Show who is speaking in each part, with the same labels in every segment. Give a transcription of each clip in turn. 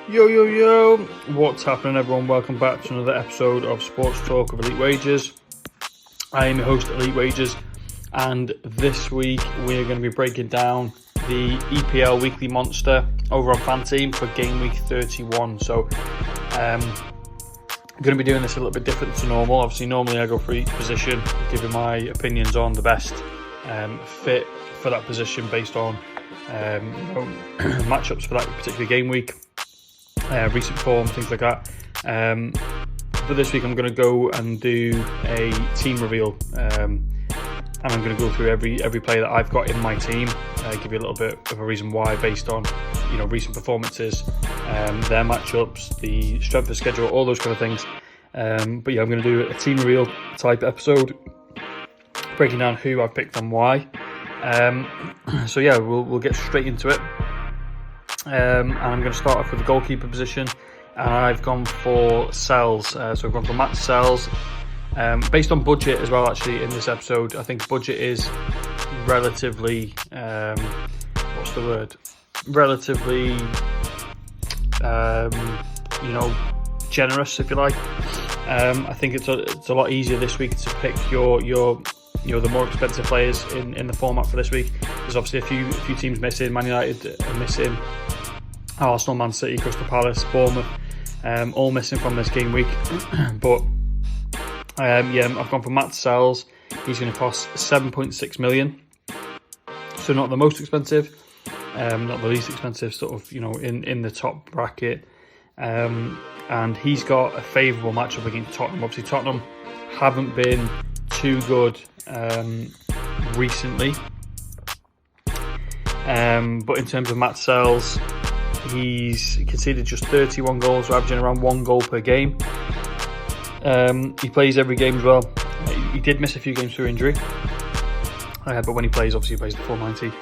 Speaker 1: Yo, what's happening everyone? Welcome back to another episode of Sports Talk of Elite Wages. I am your host Elite Wages, and this week we are going to be breaking down the EPL Weekly Monster over on FanTeam for Gameweek 31. So I'm going to be doing this a little bit different to normal. Obviously normally I go for each position, giving my opinions on the best fit for that position based on matchups for that particular game week. Recent form, things like that. But this week I'm going to go and do a team reveal, and I'm going to go through every player that I've got in my team, give you a little bit of a reason why based on recent performances, their matchups, the strength of schedule, all those kind of things. But yeah, I'm going to do a team reveal type episode, breaking down who I've picked and why. So yeah, we'll get straight into it. And I'm going to start off with the goalkeeper position, and I've gone for Sells. So I've gone for Matt Sells, based on budget as well. Actually, in this episode, I think budget is relatively relatively generous, if you like. I think it's a lot easier this week to pick your the more expensive players in the format for this week. There's obviously a few teams missing. Man United are missing, Arsenal, Man City, Crystal Palace, Bournemouth, all missing from this game week. But I've gone for Matt Sells. He's going to cost 7.6 million. So not the most expensive, not the least expensive, sort of in the top bracket. And he's got a favourable matchup against Tottenham. Obviously Tottenham haven't been too good recently, but in terms of Matt Sells, he's conceded just 31 goals, so averaging around 1 goal per game. He plays every game as well. He did miss a few games through injury, but when he plays, obviously he plays the full 90.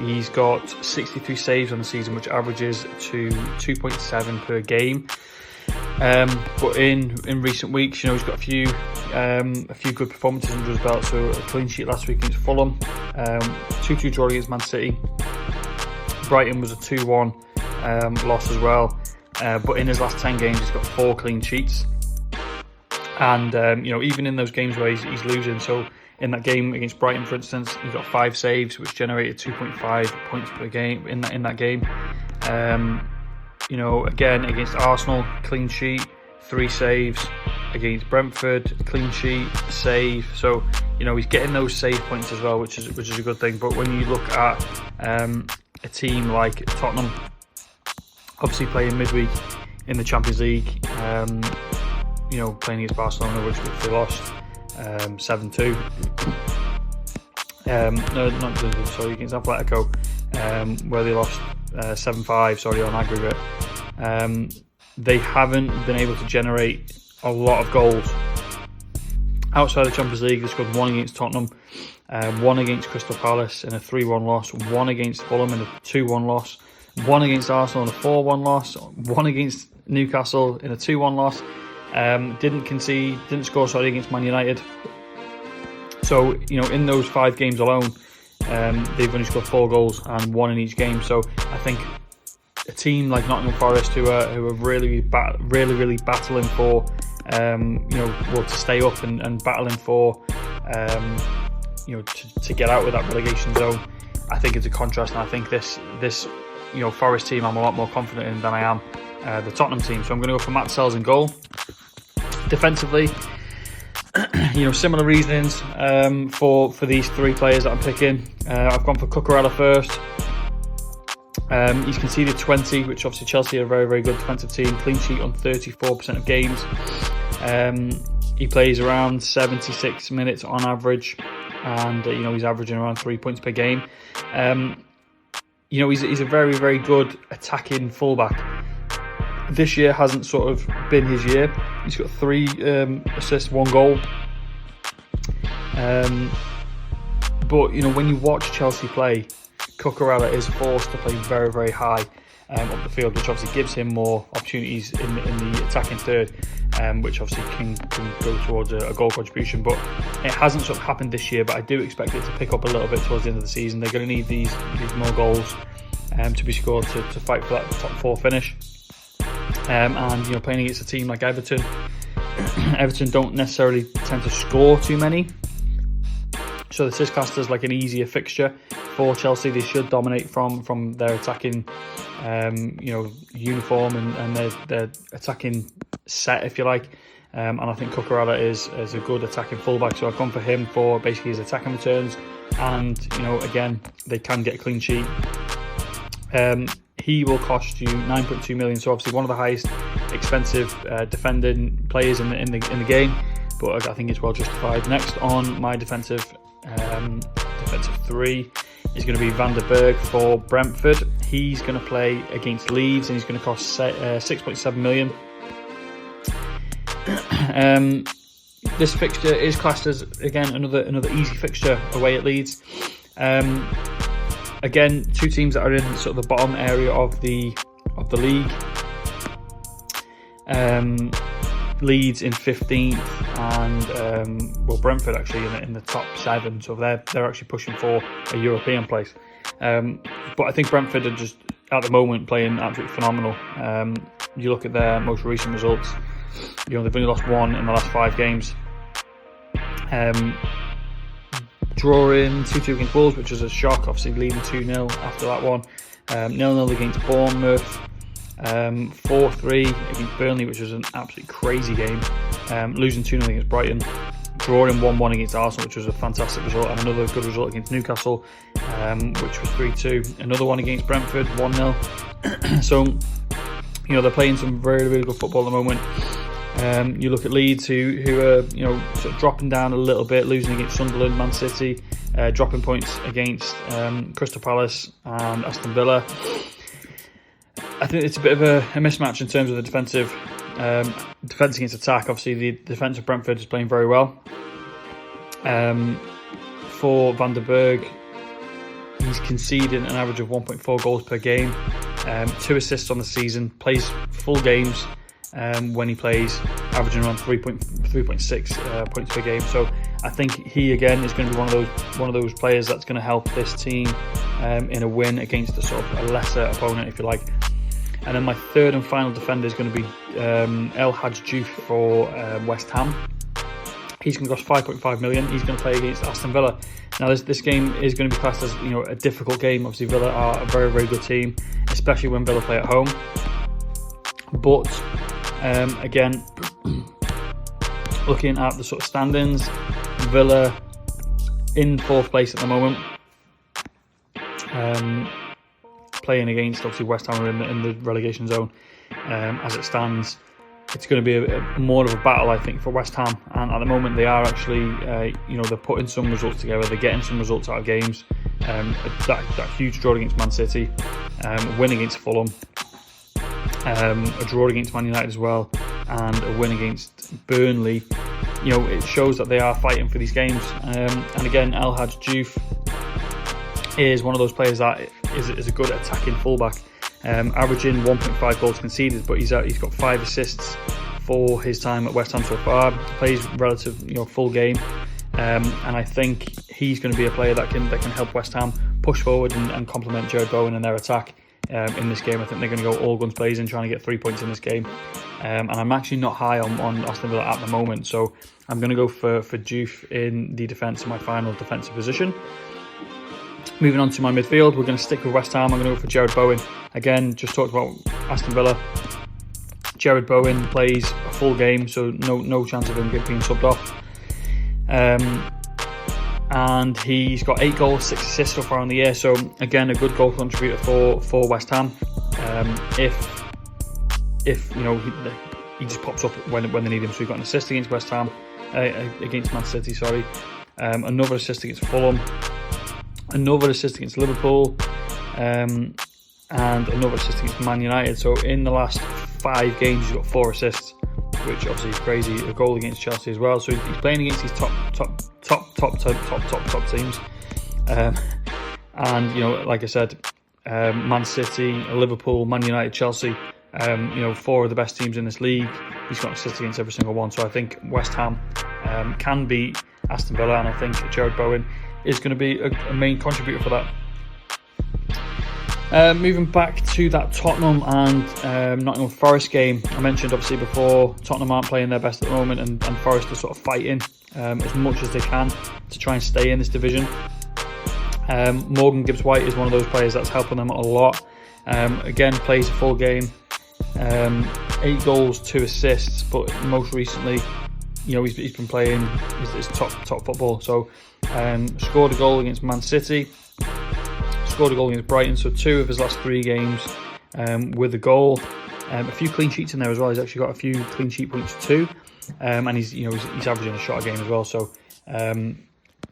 Speaker 1: He's got 63 saves on the season, which averages to 2.7 per game. But in recent weeks, he's got a few good performances under his belt. So a clean sheet last week against Fulham, 2-2 draw against Man City. Brighton was a 2-1 loss as well. But in his last 10 games, he's got 4 clean sheets. And even in those games where he's losing, so in that game against Brighton, for instance, he got 5 saves, which generated 2.5 points per game in that game. Again, against Arsenal, clean sheet, 3 saves. Against Brentford, clean sheet, save. So, he's getting those save points as well, which is a good thing. But when you look at a team like Tottenham, obviously playing midweek in the Champions League, playing against Barcelona, which they lost 7-2. Against Atletico, where they lost 7-5, on aggregate. They haven't been able to generate a lot of goals outside the Champions League. They scored 1 against Tottenham, 1 against Crystal Palace in a 3-1 loss, 1 against Fulham in a 2-1 loss, 1 against Arsenal in a 4-1 loss, 1 against Newcastle in a 2-1 loss. Didn't score against Man United. So, in those 5 games alone, they've only scored 4 goals and 1 in each game. So I think a team like Nottingham Forest, who are really battling for, to stay up and battling for, to get out of that relegation zone. I think it's a contrast, and I think this Forest team I'm a lot more confident in than I am the Tottenham team. So I'm going to go for Matt Sells in goal. Defensively, similar reasonings for these 3 players that I'm picking. I've gone for Cucurella first. He's conceded 20, which obviously Chelsea are a very, very good defensive team. Clean sheet on 34% of games. He plays around 76 minutes on average, and he's averaging around 3 points per game. He's a very, very good attacking fullback. This year hasn't sort of been his year. He's got 3 assists, 1 goal. But when you watch Chelsea play, Cucurella is forced to play very, very high up the field, which obviously gives him more opportunities in the attacking third, which obviously can go towards a goal contribution. But it hasn't sort of happened this year, but I do expect it to pick up a little bit towards the end of the season. They're going to need these more goals to be scored to fight for that top 4 finish. and playing against a team like Everton. Everton don't necessarily tend to score too many, so this is classed as like an easier fixture for Chelsea. They should dominate from their attacking uniform and their attacking set, if you like. And I think Cucurella is a good attacking fullback, so I've gone for him for basically his attacking returns. And again, they can get a clean sheet. He will cost you 9.2 million, so obviously one of the highest expensive defending players in the game, but I think it's well justified. Next on my defensive three is going to be Van der Berg for Brentford. He's going to play against Leeds, and he's going to cost 6.7 million. This fixture is classed as, again, another easy fixture away at Leeds. Again, two teams that are in sort of the bottom area of the league. Leeds in 15th, and Brentford actually in the top 7, so they're actually pushing for a European place. But I think Brentford are just at the moment playing absolutely phenomenal. You look at their most recent results. They've only lost 1 in the last 5 games. Drawing 2-2 against Wolves, which was a shock, obviously leading 2-0 after that one. 0-0 against Bournemouth. 4-3 against Burnley, which was an absolutely crazy game. Losing 2-0 against Brighton. Drawing 1-1 against Arsenal, which was a fantastic result. And another good result against Newcastle, which was 3-2. Another one against Brentford, 1-0. So, they're playing some very, really good football at the moment. You look at Leeds, who are sort of dropping down a little bit, losing against Sunderland, Man City, dropping points against Crystal Palace and Aston Villa. I think it's a bit of a mismatch in terms of the defence against attack. Obviously, the defence of Brentford is playing very well. For Van der Berg, he's conceding an average of 1.4 goals per game, 2 assists on the season, plays full games. When he plays, averaging around 3.6 points per game. So I think he again is going to be one of those players that's going to help this team in a win against a sort of a lesser opponent, if you like. And then my third and final defender is going to be El Hadji Diouf for West Ham. He's going to cost 5.5 million. He's going to play against Aston Villa. Now this game is going to be classed as a difficult game. Obviously Villa are a very, very good team, especially when Villa play at home. But again, looking at the sort of standings, Villa in 4th place at the moment, playing against obviously West Ham are in the relegation zone. As it stands, it's going to be more of a battle, I think, for West Ham. And at the moment, they are actually, they're putting some results together. They're getting some results out of games. That huge draw against Man City, win against Fulham. A draw against Man United as well, and a win against Burnley. It shows that they are fighting for these games. And again, El Hadji Diouf is one of those players that is a good attacking fullback, averaging 1.5 goals conceded, but he's got 5 assists for his time at West Ham so far. Plays relative full game, and I think he's going to be a player that can help West Ham push forward and complement Jared Bowen and their attack. In this game, I think they're going to go all guns blazing, trying to get 3 points in this game. And I'm actually not high on Aston Villa at the moment, so I'm going to go for Diouf in the defence in my final defensive position. Moving on to my midfield, we're going to stick with West Ham. I'm going to go for Jared Bowen. Again, just talked about Aston Villa. Jared Bowen plays a full game, so no chance of him being subbed off. And he's got 8 goals, 6 assists so far in the year. So again, a good goal contributor for West Ham. If he just pops up when they need him. So he got an assist against West Ham, against Man City. Sorry, another assist against Fulham, another assist against Liverpool, and another assist against Man United. So in the last 5 games, he's got 4 assists, which obviously is crazy. A goal against Chelsea as well. So he's playing against these top teams. And like I said, Man City, Liverpool, Man United, Chelsea. 4 of the best teams in this league. He's got assists against every single one. So I think West Ham can beat Aston Villa, and I think Jared Bowen is going to be a main contributor for that. Moving back to that Tottenham and Nottingham Forest game, I mentioned obviously before, Tottenham aren't playing their best at the moment, and Forest are sort of fighting as much as they can to try and stay in this division. Morgan Gibbs-White is one of those players that's helping them a lot. Again, plays a full game, 8 goals, 2 assists, but most recently, he's been playing his top football. So scored a goal against Man City, scored a goal against Brighton, so 2 of his last 3 games with a goal. A few clean sheets in there as well. He's actually got a few clean sheet points too, and he's averaging a shot a game as well. So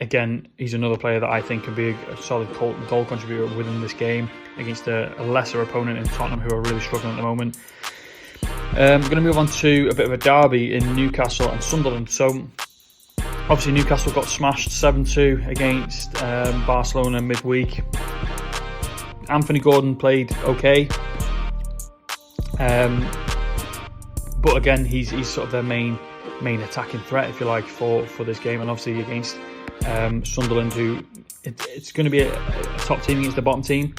Speaker 1: again, he's another player that I think can be a solid goal contributor within this game against a lesser opponent in Tottenham, who are really struggling at the moment. I'm going to move on to a bit of a derby in Newcastle and Sunderland. So obviously Newcastle got smashed 7-2 against Barcelona midweek. Anthony Gordon played okay, but again, he's sort of their main attacking threat, if you like, for this game. And obviously against Sunderland, who it's going to be a top team against the bottom team,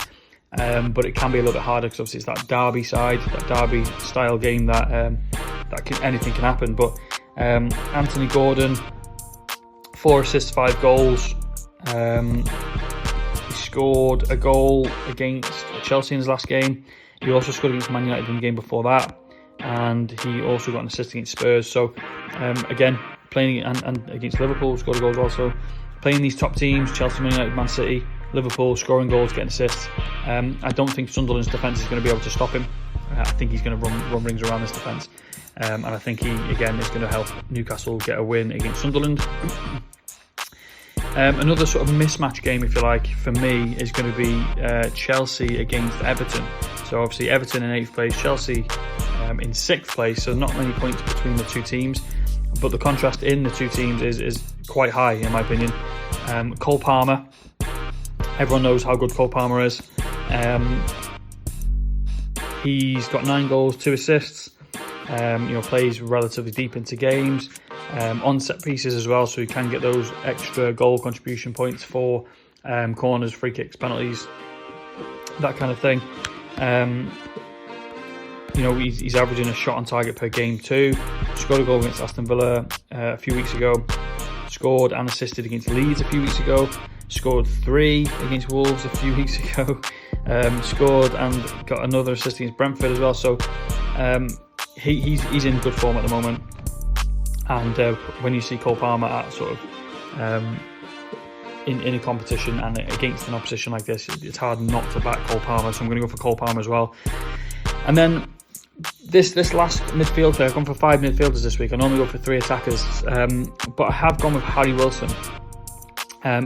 Speaker 1: but it can be a little bit harder because obviously it's that derby side, that derby style game that anything can happen. But Anthony Gordon, 4 assists, 5 goals. He scored a goal against Chelsea in his last game. He also scored against Man United in the game before that, and he also got an assist against Spurs. So again, playing and against Liverpool, scored a goal as well. So playing these top teams, Chelsea, Man United, Man City, Liverpool, scoring goals, getting assists. I don't think Sunderland's defence is going to be able to stop him. I think he's going to run rings around this defence, and I think he again is going to help Newcastle get a win against Sunderland. Another sort of mismatch game, if you like, for me is going to be Chelsea against Everton. So obviously Everton in 8th place, Chelsea in 6th place, so not many points between the two teams, but the contrast in the two teams is quite high in my opinion. Cole Palmer, everyone knows how good Cole Palmer is. He's got 9 goals, 2 assists, plays relatively deep into games, on set pieces as well, so he can get those extra goal contribution points for corners, free kicks, penalties, that kind of thing. He's averaging a shot on target per game too. Scored a goal against Aston Villa a few weeks ago. Scored and assisted against Leeds a few weeks ago. Scored 3 against Wolves a few weeks ago. Scored and got another assist against Brentford as well. So he's in good form at the moment. And when you see Cole Palmer at sort of in a competition and against an opposition like this, it's hard not to back Cole Palmer. So I'm going to go for Cole Palmer as well. And then this last midfield player, I've gone for 5 midfielders this week. I normally go for 3 attackers, but I have gone with Harry Wilson.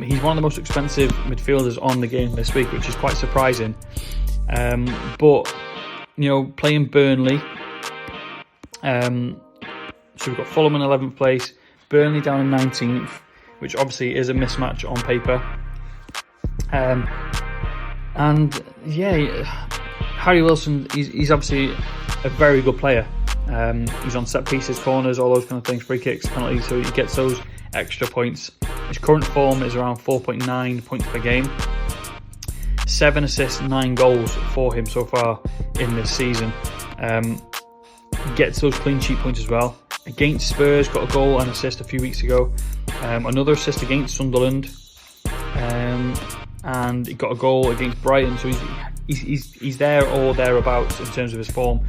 Speaker 1: He's one of the most expensive midfielders on the game this week, which is quite surprising. But playing Burnley, so we've got Fulham in 11th place, Burnley down in 19th, which obviously is a mismatch on paper. And yeah, Harry Wilson, he's obviously a very good player. He's on set pieces, corners, all those kind of things, free kicks, penalties, so he gets those extra points. His current form is around 4.9 points per game. 7 assists, 9 goals for him so far in this season. He gets those clean sheet points as well. Against Spurs, got a goal and assist a few weeks ago. Another assist against Sunderland. And he got a goal against Brighton, so he's there or thereabouts in terms of his form.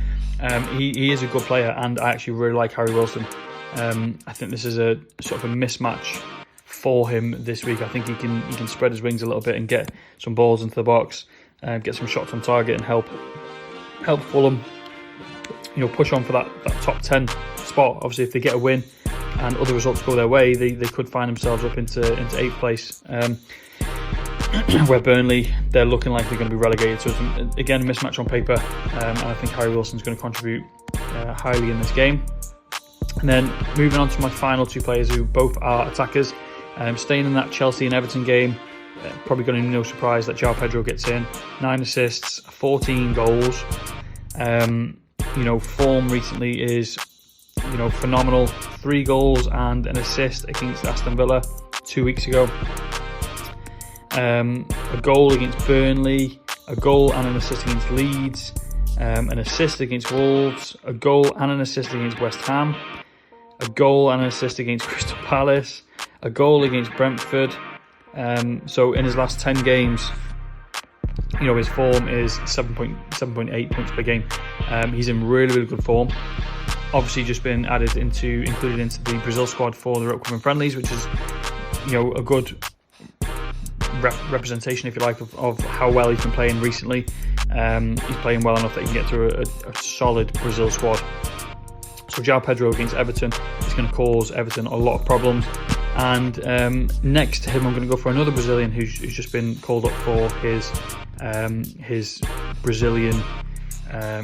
Speaker 1: He is a good player, and I actually really like Harry Wilson. I think this is a sort of a mismatch for him this week. I think he can spread his wings a little bit and get some balls into the box, get some shots on target, and help Fulham, push on for that top 10 spot. Obviously, if they get a win and other results go their way, they could find themselves up into 8th place. Where Burnley, they're looking like they're going to be relegated. So it's, again, a mismatch on paper, and I think Harry Wilson's going to contribute highly in this game. And then moving on to my final 2 players, who both are attackers. Staying in that Chelsea and Everton game, probably going to be no surprise that João Pedro gets in. 9 assists, 14 goals. Form recently is phenomenal. 3 goals and an assist against Aston Villa 2 weeks ago. A goal against Burnley a goal and an assist against Leeds, an assist against Wolves, a goal and an assist against West Ham, a goal and an assist against Crystal Palace, a goal against Brentford. So in his last 10 games, his form is 7.8 points per game. He's in really, really good form. Obviously, just been included into the Brazil squad for their upcoming friendlies, which is, a good representation, if you like, of how well he's been playing recently. He's playing well enough that he can get through a solid Brazil squad. So João Pedro against Everton is going to cause Everton a lot of problems. And next to him, I'm going to go for another Brazilian who's just been called up for his Brazilian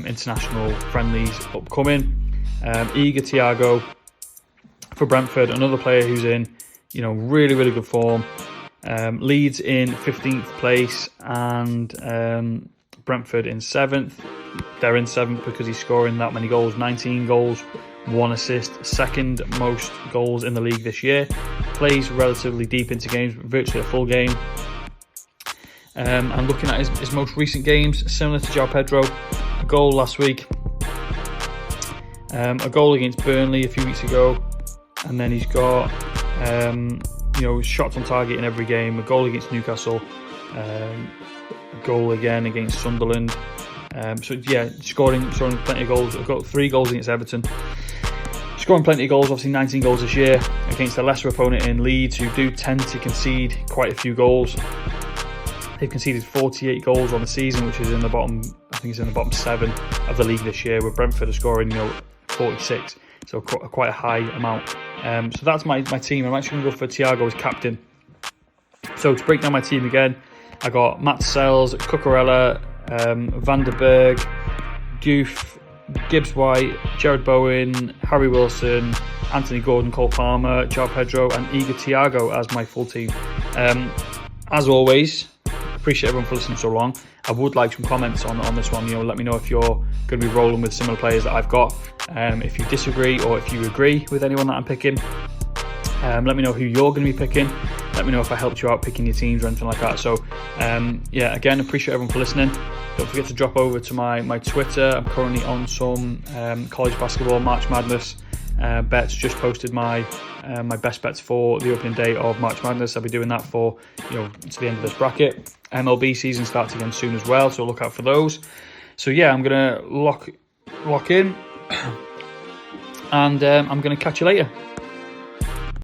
Speaker 1: international friendlies upcoming. Igor Thiago for Brentford, another player who's in really, really good form. Leeds in 15th place and Brentford in 7th. They're in 7th because he's scoring that many goals, 19 goals, 1 assist, second most goals in the league this year. Plays relatively deep into games, virtually a full game. And looking at his most recent games, similar to João Pedro, a goal last week, a goal against Burnley a few weeks ago, and then he's got shots on target in every game, a goal against Newcastle, a goal again against Sunderland. Scoring plenty of goals. I've got 3 goals against Everton. Scoring plenty of goals, obviously 19 goals this year against a lesser opponent in Leeds, who do tend to concede quite a few goals. They've conceded 48 goals on the season, which is in the bottom 7 of the league this year, where Brentford are scoring 46, so quite a high amount. So that's my team. I'm actually going to go for Thiago as captain. So to break down my team again, I got Matt Sells, Cucurella, Van der Berg, Goof, Gibbs White, Jared Bowen, Harry Wilson, Anthony Gordon, Cole Palmer, João Pedro and Igor Thiago as my full team. As always, appreciate everyone for listening so long. I would like some comments on this one. Let me know if you're going to be rolling with similar players that I've got. If you disagree or if you agree with anyone that I'm picking. Let me know who you're going to be picking. Let me know if I helped you out picking your teams or anything like that. So, again, appreciate everyone for listening. Don't forget to drop over to my Twitter. I'm currently on some college basketball March Madness bets. Just posted my best bets for the opening day of March Madness. I'll be doing that for to the end of this bracket. MLB season starts again soon as well, so look out for those. So I'm gonna lock in, and I'm gonna catch you later.